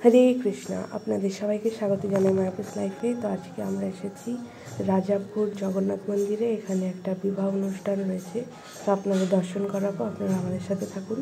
হরে কৃষ্ণা, আপনাদের সবাইকে স্বাগত জানাই মায়াপুর লাইফে। তো আজকে আমরা এসেছি রাজাপুর জগন্নাথ মন্দিরে। এখানে একটা বিবাহ অনুষ্ঠান রয়েছে, তো আপনাদের দর্শন করাবো। আপনারা আমাদের সাথে থাকুন।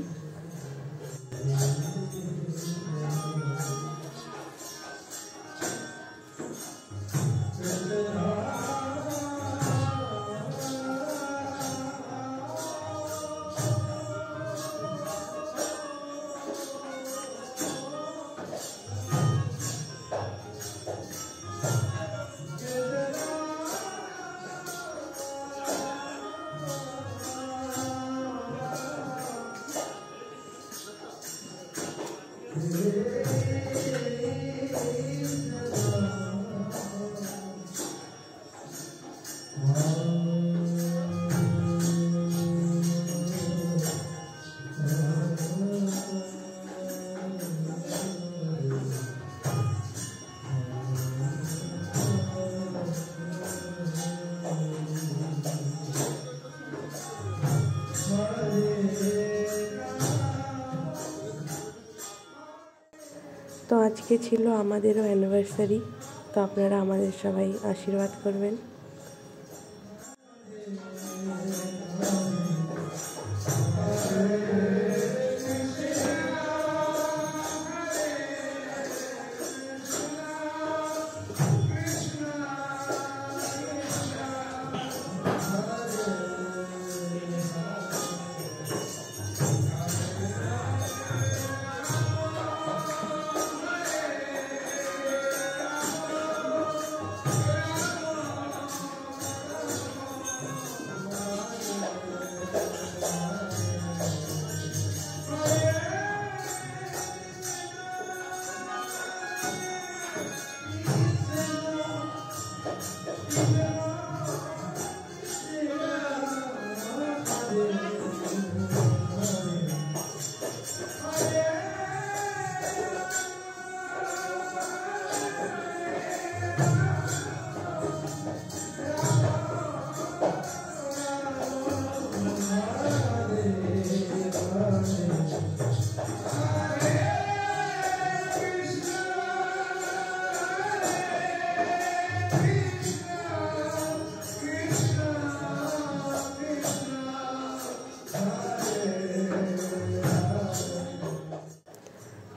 তো আজকে ছিল আমাদেরও অ্যানিভার্সারি, তো আপনারা আমাদের সবাই আশীর্বাদ করবেন।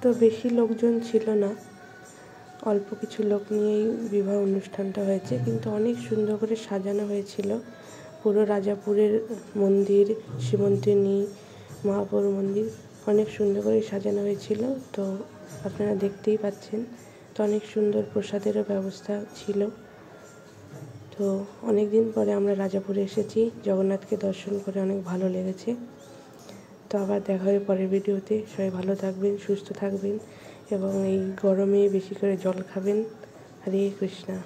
তো বেশি লোকজন ছিল না, অল্প কিছু লোক নিয়েই বিবাহ অনুষ্ঠানটা হয়েছে, কিন্তু অনেক সুন্দর করে সাজানো হয়েছিল। পুরো রাজাপুরের মন্দির, শ্রীমন্তিনী মহাপুর মন্দির অনেক সুন্দর করে সাজানো হয়েছিল। তো আপনারা দেখতেই পাচ্ছেন। তো অনেক সুন্দর প্রসাদেরও ব্যবস্থা ছিল। তো অনেক দিন পরে আমরা রাজাপুরে এসেছি, জগন্নাথকে দর্শন করে অনেক ভালো লেগেছে। তো আবার দেখা হবে পরের ভিডিওতে। সবাই ভালো থাকবেন, সুস্থ থাকবেন এবং এই গরমে বেশি করে জল খাবেন। হরে কৃষ্ণা।